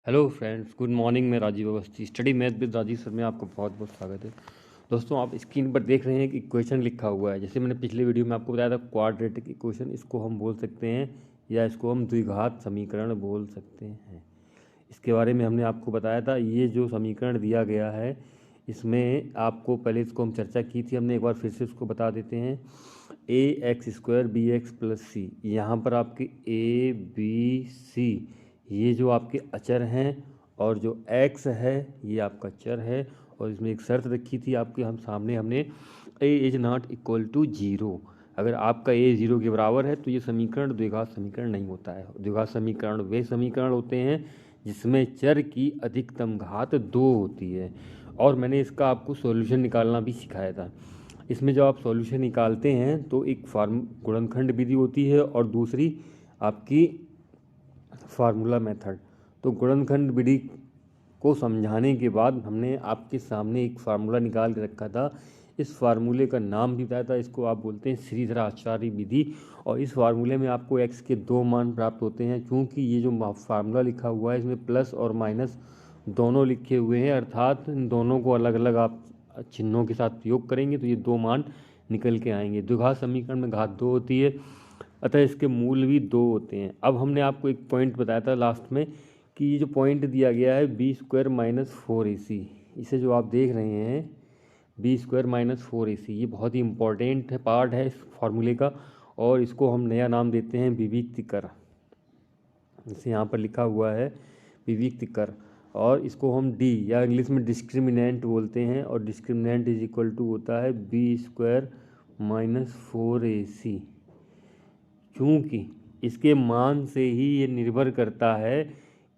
Hello friends, good morning. मैं Rajiv Awasthi, study math with Rajiv sir में आपका बहुत बहुत स्वागत है। दोस्तों, आप स्क्रीन पर देख रहे हैं कि इक्वेशन लिखा हुआ है। जैसे मैंने पिछले वीडियो में आपको बताया था, क्वाड्रेटिक इक्वेशन इसको हम बोल सकते हैं या इसको हम द्विघात समीकरण बोल सकते हैं। इसके बारे में हमने आपको बताया था। ये जो समीकरण दिया गया है, इसमें आपको पहले इसको हम चर्चा की थी हमने, एक बार फिर से उसको बता देते हैं। A x square b x plus c, यहाँ पर आपके ए बी सी ये जो आपके अचर हैं, और जो x है ये आपका चर है। और इसमें एक शर्त रखी थी आपके हम सामने हमने, a is not equal to zero. अगर आपका a जीरो के बराबर है तो ये समीकरण द्विघात समीकरण नहीं होता है। द्विघात समीकरण वे समीकरण होते हैं जिसमें चर की अधिकतम घात 2 होती है। और मैंने इसका आपको सॉल्यूशन निकालना भी सिखाया था। इसमें जब आप सॉल्यूशन निकालते हैं तो एक गुणनखंड विधि होती है और दूसरी आपकी फार्मूला मेथड। तो गुणनखंड विधि को समझाने के बाद हमने आपके सामने एक फार्मूला निकाल के रखा था। इस फार्मूले का नाम भी बताया था, इसको आप बोलते हैं श्रीधर आचार्य विधि। और इस फार्मूले में आपको x के 2 मान प्राप्त होते हैं। क्योंकि ये जो फार्मूला लिखा हुआ है इसमें प्लस और माइनस दोनों लिखे हुए हैं, अर्थात इन दोनों को अलग अलग आप चिन्हों के साथ योग करेंगे तो ये 2 मान निकल के आएंगे। द्विघात समीकरण में घात 2 होती है, अतः इसके मूल भी 2 होते हैं। अब हमने आपको एक पॉइंट बताया था लास्ट में कि ये जो पॉइंट दिया गया है बी स्क्वायर माइनस 4ac, इसे जो आप देख रहे हैं बी स्क्वायर माइनस 4ac, ये बहुत ही इंपॉर्टेंट है, पार्ट है इस फार्मूले का। और इसको हम नया नाम देते हैं विविक्तिकर। जैसे यहाँ पर लिखा हुआ है विविक्तिकर, और इसको हम डी या इंग्लिश में डिस्क्रिमिनेंट बोलते हैं। और डिस्क्रिमिनेंट इज इक्वल टू होता है बी स्क्वायर माइनस 4ac। क्योंकि इसके मान से ही ये निर्भर करता है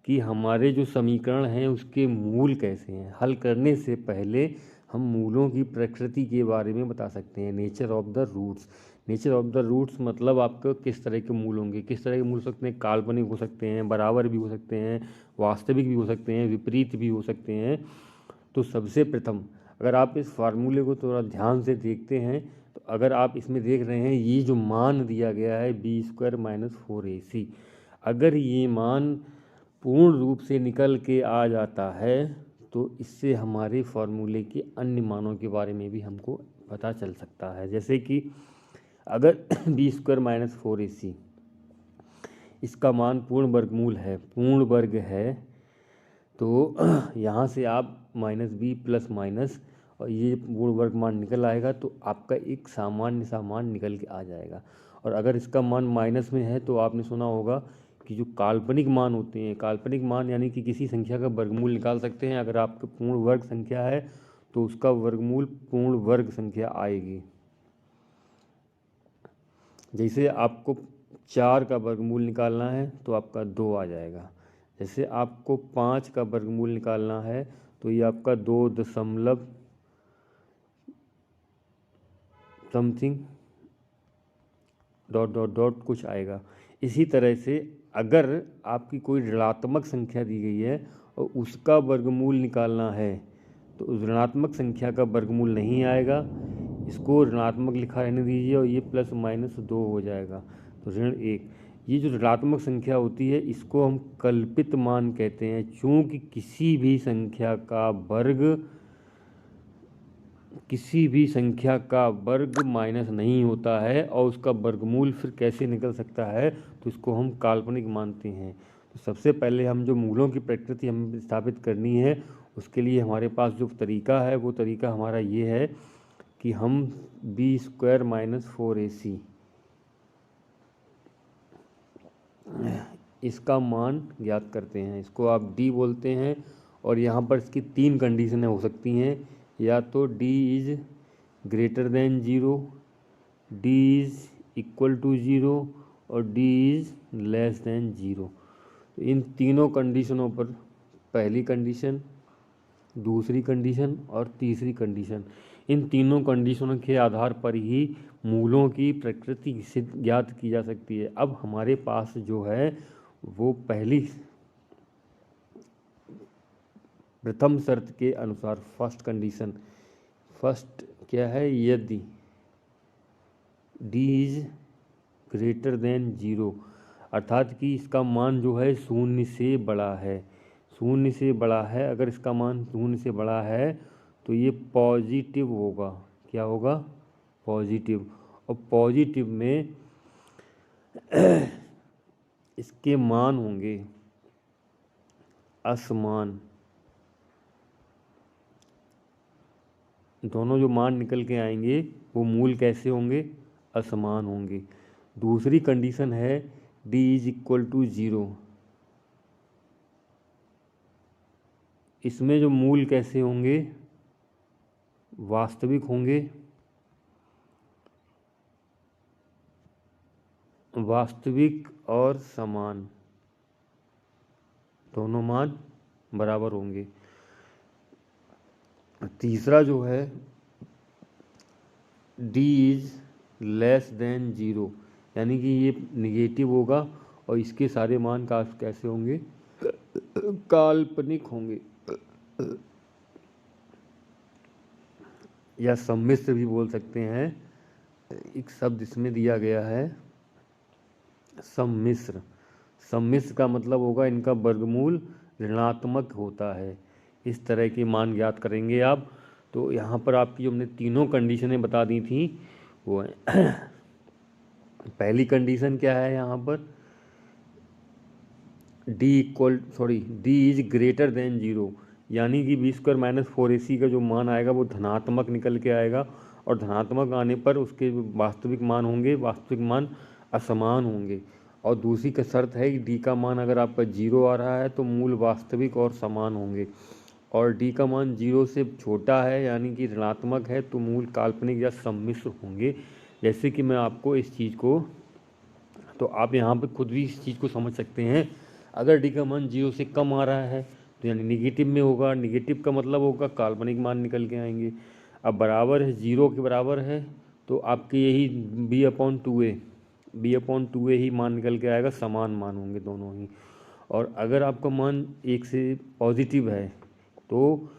कि हमारे जो समीकरण हैं उसके मूल कैसे हैं। हल करने से पहले हम मूलों की प्रकृति के बारे में बता सकते हैं, nature of the roots. Nature of the roots मतलब आपको किस तरह के मूल होंगे। किस तरह के मूल हो सकते हैं? काल्पनिक हो सकते हैं, बराबर भी हो सकते हैं, वास्तविक भी हो सकते हैं, विपरीत भी हो सकते हैं। तो सबसे प्रथम अगर आप इस फार्मूले को थोड़ा ध्यान से देखते हैं तो अगर आप इसमें देख रहे हैं ये जो मान दिया गया है बी स्क्वायर माइनस 4ac, अगर ये मान पूर्ण रूप से निकल के आ जाता है तो इससे हमारे फार्मूले के अन्य मानों के बारे में भी हमको पता चल सकता है। जैसे कि अगर बी स्क्वायर माइनस 4ac इसका मान पूर्ण वर्गमूल है, पूर्ण वर्ग है, तो यहाँ से आप माइनस बी प्लस माइनस और ये पूर्ण वर्ग मान निकल आएगा तो आपका एक सामान्य सा मान निकल के आ जाएगा। और अगर इसका मान माइनस में है तो आपने सुना होगा कि जो काल्पनिक मान होते हैं, काल्पनिक मान यानी कि किसी संख्या का वर्गमूल निकाल सकते हैं। अगर आपका पूर्ण वर्ग संख्या है तो उसका वर्गमूल पूर्ण वर्ग संख्या आएगी। जैसे आपको 4 का वर्गमूल निकालना है तो आपका 2 आ जाएगा। जैसे आपको 5 का वर्गमूल निकालना है तो ये आपका 2 दशमलव समथिंग डॉट डॉट डॉट कुछ आएगा। इसी तरह से अगर आपकी कोई ऋणात्मक संख्या दी गई है और उसका वर्गमूल निकालना है तो उस ऋणात्मक संख्या का वर्गमूल नहीं आएगा, इसको ऋणात्मक लिखा रहने दीजिए और ये प्लस माइनस 2 हो जाएगा तो ऋण 1। ये जो ऋणात्मक संख्या होती है इसको हम कल्पित मान कहते हैं। चूँकि किसी भी संख्या का वर्ग माइनस नहीं होता है और उसका वर्गमूल फिर कैसे निकल सकता है, तो इसको हम काल्पनिक मानते हैं। तो सबसे पहले हम जो मूलों की प्रकृति हमें स्थापित करनी है उसके लिए हमारे पास जो तरीका है वो तरीका हमारा ये है कि हम बी स्क्वायर माइनस 4ac इसका मान ज्ञात करते हैं। इसको आप डी बोलते हैं और यहाँ पर इसकी 3 कंडीशनें हो सकती हैं, या तो D is greater than 0, D is equal to 0 और डी इज लेस देन 0। तो इन तीनों कंडीशनों पर, पहली कंडीशन, दूसरी कंडीशन और तीसरी कंडीशन, इन तीनों कंडीशनों के आधार पर ही मूलों की प्रकृति से ज्ञात की जा सकती है। अब हमारे पास जो है वो प्रथम शर्त के अनुसार फर्स्ट क्या है, यदि डी इज ग्रेटर देन 0, अर्थात कि इसका मान जो है 0 से बड़ा है। शून्य से बड़ा है, अगर इसका मान शून्य से बड़ा है तो ये पॉजिटिव होगा। क्या होगा? पॉजिटिव। और पॉजिटिव में इसके मान होंगे असमान। दोनों जो मान निकल के आएंगे वो मूल कैसे होंगे? असमान होंगे। दूसरी कंडीशन है d इज इक्वल टू 0। इसमें जो मूल कैसे होंगे? वास्तविक होंगे। वास्तविक और समान, दोनों मान बराबर होंगे। तीसरा जो है d इज लेस देन 0, यानी कि ये निगेटिव होगा और इसके सारे मान कैसे होंगे? काल्पनिक होंगे या सम्मिश्र भी बोल सकते हैं। एक शब्द इसमें दिया गया है सम्मिश्र। सम्मिश्र का मतलब होगा इनका वर्गमूल ऋणात्मक होता है। इस तरह के मान ज्ञात करेंगे आप। तो यहाँ पर आपकी जो हमने तीनों कंडीशनें बता दी थी वो है पहली कंडीशन क्या है यहाँ पर? d इज ग्रेटर देन 0, यानी कि b² माइनस 4ac का जो मान आएगा वो धनात्मक निकल के आएगा और धनात्मक आने पर उसके वास्तविक मान होंगे, वास्तविक मान असमान होंगे। और दूसरी का शर्त है कि d का मान अगर आपका 0 आ रहा है तो मूल वास्तविक और समान होंगे, और d का मान 0 से छोटा है यानी कि ऋणात्मक है तो मूल काल्पनिक या सम्मिश्र होंगे। जैसे कि मैं आपको इस चीज़ को, तो आप यहाँ पर खुद भी इस चीज़ को समझ सकते हैं। अगर d का मान 0 से कम आ रहा है तो यानी निगेटिव में होगा। निगेटिव का मतलब होगा काल्पनिक मान निकल के आएंगे। अब बराबर है, 0 के बराबर है तो आपके यही b/2a ही मान निकल के आएगा, समान मान होंगे दोनों ही। और अगर आपका मान 1 से पॉजिटिव है तो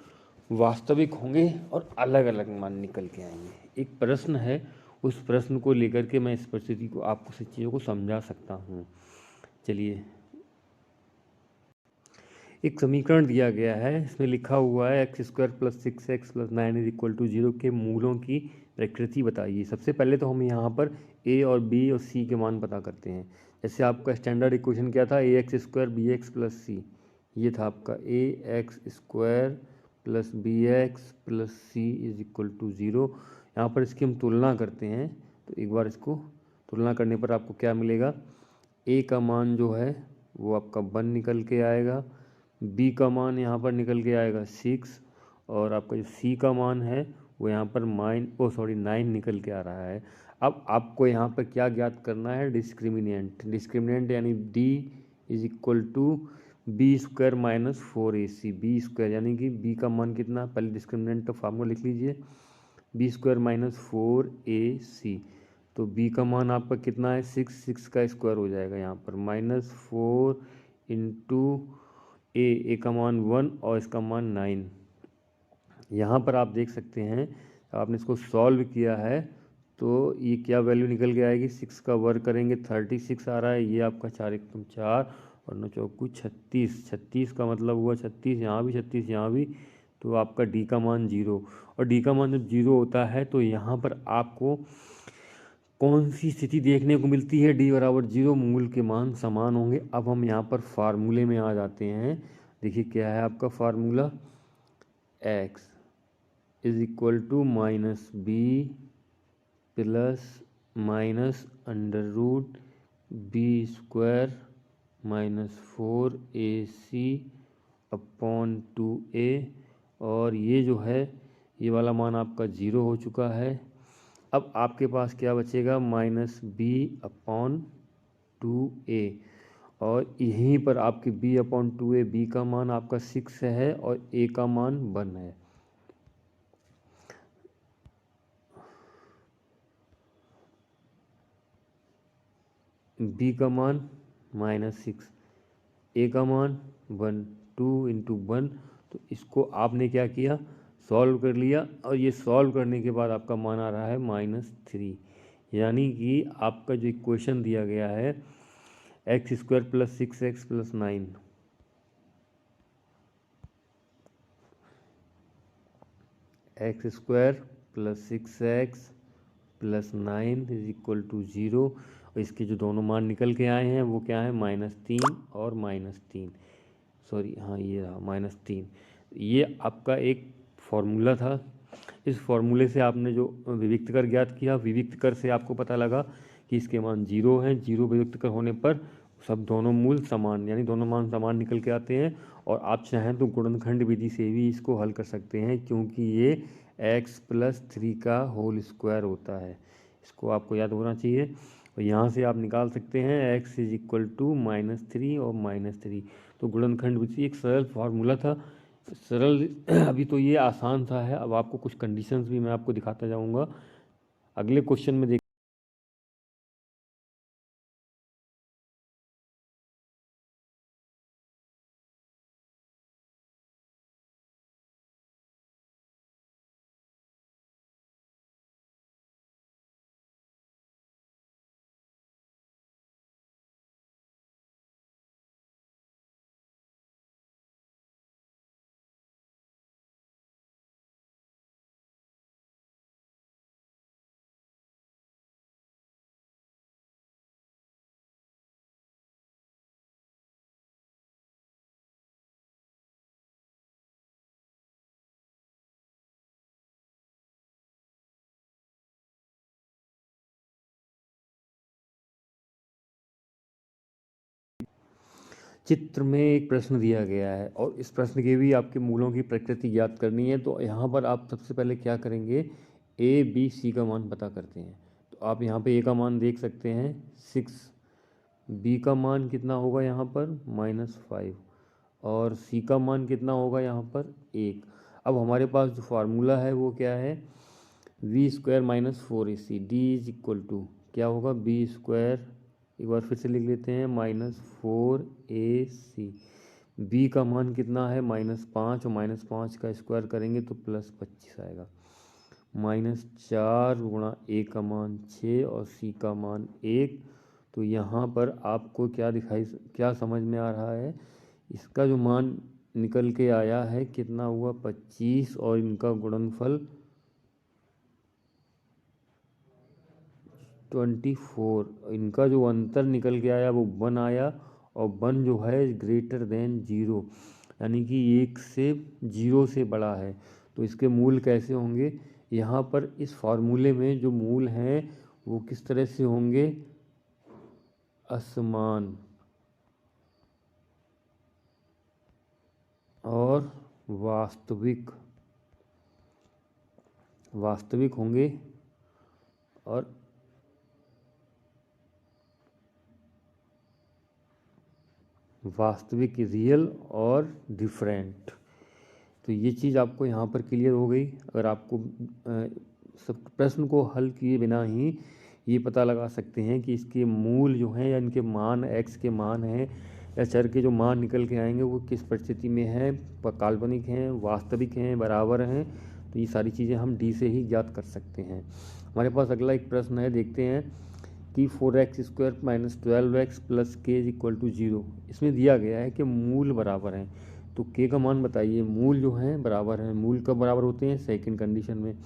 वास्तविक होंगे और अलग अलग मान निकल के आएंगे। एक प्रश्न है, उस प्रश्न को लेकर के मैं इस परिस्थिति को आपको सब चीज़ों को समझा सकता हूँ। चलिए, एक समीकरण दिया गया है, इसमें लिखा हुआ है x² + 6x + 9 = 0 के मूलों की प्रकृति बताइए। सबसे पहले तो हम यहाँ पर a और b और c के मान पता करते हैं। जैसे आपका स्टैंडर्ड इक्वेशन क्या था? ax² bx + c। ये था आपका ax² + bx + c = 0। यहाँ पर इसकी हम तुलना करते हैं तो एक बार इसको तुलना करने पर आपको क्या मिलेगा? a का मान जो है वो आपका 1 निकल के आएगा, b का मान यहाँ पर निकल के आएगा 6, और आपका जो c का मान है वो यहाँ पर 9 निकल के आ रहा है। अब आपको यहाँ पर क्या ज्ञात करना है? डिस्क्रिमिनेंट यानी d is equal to b² minus 4ac। b² यानी कि b का मान कितना? पहले डिस्क्रिमिनेंट का फार्मूला लिख लीजिए, b² माइनस 4ac। तो b का मान आपका कितना है? 6 का स्क्वायर हो जाएगा यहाँ पर, -4 इंटू a का मान 1 और इसका मान 9। यहाँ पर आप देख सकते हैं, आपने इसको सॉल्व किया है तो ये क्या वैल्यू निकल के आएगी? 6 का वर्ग करेंगे 36 आ रहा है। ये आपका 4 × 4 और 9 × 36, 36 का मतलब हुआ 36 यहाँ भी, 36 यहाँ भी। तो आपका d का मान 0, और d का मान जब 0 होता है तो यहाँ पर आपको कौन सी स्थिति देखने को मिलती है? d = 0, मूल के मान समान होंगे। अब हम यहाँ पर फार्मूले में आ जाते हैं। देखिए क्या है आपका formula? x is equal to -b plus -√b² minus 4ac upon 2a, और ये जो है ये वाला मान आपका 0 हो चुका है। अब आपके पास क्या बचेगा? -b/2a, और यहीं पर आपके b/2a, b का मान आपका 6 है और a का मान 1 है। b का मान -6, a का मान 1, 2 × 1। तो इसको आपने क्या किया? सॉल्व कर लिया, और ये सॉल्व करने के बाद आपका मान आ रहा है -3। यानी कि आपका जो इक्वेशन दिया गया है x² + 6x + 9, x square plus 6x plus 9 is equal to 0। और इसके जो दोनों मान निकल के आए हैं वो क्या है, -3 और -3, सॉरी हाँ ये रहा -3। ये आपका एक फार्मूला था। इस फार्मूले से आपने जो विविक्त कर ज्ञात किया, विविक्त कर से आपको पता लगा कि इसके मान 0 हैं। 0 विविक्त कर होने पर सब दोनों मूल समान, यानी दोनों मान समान निकल के आते हैं। और आप चाहें तो गुणनखंड विधि से भी इसको हल कर सकते हैं, क्योंकि ये x प्लस 3 का होल स्क्वायर होता है। इसको आपको याद होना चाहिए। और यहाँ से आप निकाल सकते हैं x इज इक्वल टू -3 और -3। तो गुणनखंड विधि एक सरल फार्मूला था, सरल। अभी तो ये आसान सा है। अब आपको कुछ कंडीशंस भी मैं आपको दिखाता जाऊँगा अगले क्वेश्चन में। चित्र में एक प्रश्न दिया गया है और इस प्रश्न के भी आपके मूलों की प्रकृति ज्ञात करनी है। तो यहाँ पर आप सबसे पहले क्या करेंगे, ए बी सी का मान पता करते हैं। तो आप यहाँ पे ए का मान देख सकते हैं 6, बी का मान कितना होगा यहाँ पर -5, और सी का मान कितना होगा यहाँ पर 1। अब हमारे पास जो फार्मूला है वो क्या है, v² - 4ac, D is equal to क्या होगा, b², एक बार फिर से लिख लेते हैं, -4ac। b का मान कितना है -5, और -5 का स्क्वायर करेंगे तो +25 आएगा। -4 गुणा a का मान 6 और c का मान 1। तो यहाँ पर आपको क्या समझ में आ रहा है, इसका जो मान निकल के आया है कितना हुआ 25, और इनका गुणनफल 24। इनका जो अंतर निकल के आया वो 1 आया, और 1 जो है ग्रेटर देन 0, यानी कि 1 से 0 से बड़ा है। तो इसके मूल कैसे होंगे, यहाँ पर इस फार्मूले में जो मूल हैं वो किस तरह से होंगे, असमान और वास्तविक होंगे, और वास्तविक रियल और डिफरेंट। तो ये चीज़ आपको यहाँ पर क्लियर हो गई। अगर आपको सब प्रश्न को हल किए बिना ही ये पता लगा सकते हैं कि इसके मूल जो हैं या इनके मान x के मान हैं या चर के जो मान निकल के आएंगे वो किस परिस्थिति में है, काल्पनिक हैं, वास्तविक हैं, बराबर हैं। तो ये सारी चीज़ें हम डी से ही ज्ञात कर सकते हैं। हमारे पास अगला एक प्रश्न है, देखते हैं कि 4x² - 12x + k = 0। इसमें दिया गया है कि मूल बराबर हैं। तो k का मान बताइए, मूल जो हैं बराबर हैं। मूल कब बराबर होते हैं, सेकंड कंडीशन में।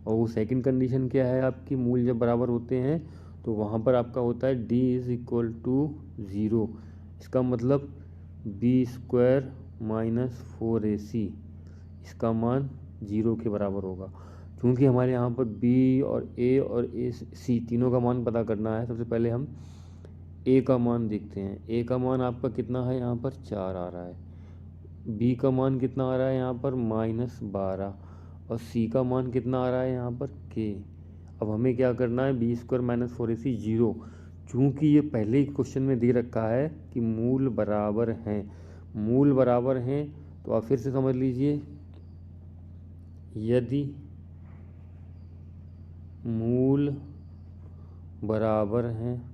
और वो सेकंड कंडीशन क्या है आपकी, मूल जब बराबर होते हैं तो वहाँ पर आपका होता है d = 0। इसका मतलब b² - 4ac, इसका मान 0 के बराबर होगा। क्योंकि हमारे यहाँ पर b और a c तीनों का मान पता करना है। सबसे पहले हम a का मान देखते हैं। a का मान आपका कितना है, यहाँ पर 4 आ रहा है। b का मान कितना आ रहा है यहाँ पर -12, और c का मान कितना आ रहा है यहाँ पर k। अब हमें क्या करना है, b² - 4ac 0। चूँकि ये पहले ही क्वेश्चन में दे रखा है कि मूल बराबर हैं, मूल बराबर हैं, तो आप फिर से समझ लीजिए, यदि मूल बराबर हैं,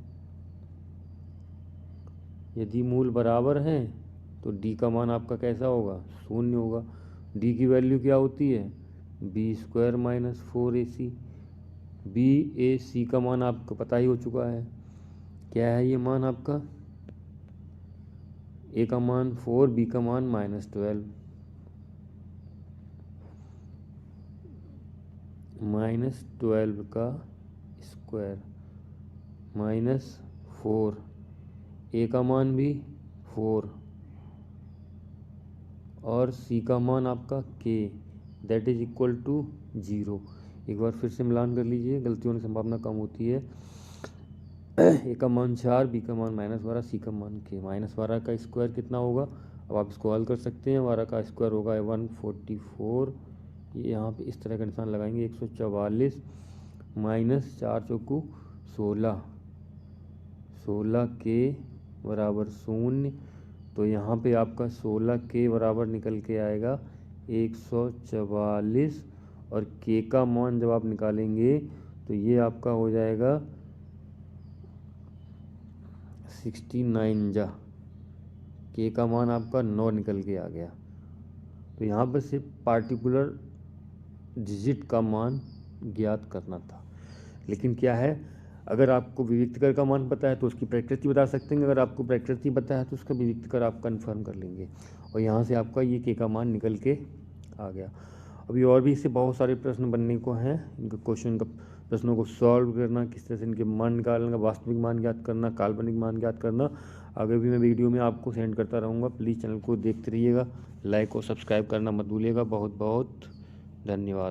यदि मूल बराबर हैं तो d का मान आपका कैसा होगा, 0 होगा। d की वैल्यू क्या होती है, b² - 4ac। b a c का मान आपको पता ही हो चुका है, क्या है ये मान आपका, a का मान 4, b का मान -12। -12 का स्क्वायर -4, ए का मान भी 4 और सी का मान आपका k that is equal to 0। एक बार फिर से मिलान कर लीजिए, गलती होने की संभावना कम होती है। ए का मान 4, बी का मान -12, सी का मान k। -12 का स्क्वायर कितना होगा, अब आप इसको हल कर सकते हैं। 12 का स्क्वायर होगा 144, ये यहाँ पे इस तरह का निशान लगाएंगे, 144 -4 चौकू 16, 16 के बराबर 0। तो यहाँ पे आपका 16 के बराबर निकल के आएगा 144, और के का मान जब आप निकालेंगे तो ये आपका हो जाएगा 69 जा, के का मान आपका 9 निकल के आ गया। तो यहाँ पर सिर्फ पार्टिकुलर डिजिट का मान ज्ञात करना था। लेकिन क्या है, अगर आपको विविक्तकर का मान पता है तो उसकी प्रकृति बता सकते हैं, अगर आपको प्रकृति पता है तो उसका विविक्तकर आप कन्फर्म कर लेंगे, और यहाँ से आपका ये के का मान निकल के आ गया। अभी और भी इससे बहुत सारे प्रश्न बनने को हैं, इनका प्रश्नों को सॉल्व करना, किस तरह से इनके मान निकालना, वास्तविक मान ज्ञात करना, काल्पनिक मान ज्ञात करना, आगे भी मैं वीडियो में आपको सेंड करता रहूँगा। प्लीज़ चैनल को देखते रहिएगा, लाइक और सब्सक्राइब करना मत भूलिएगा। बहुत बहुत धन्यवाद।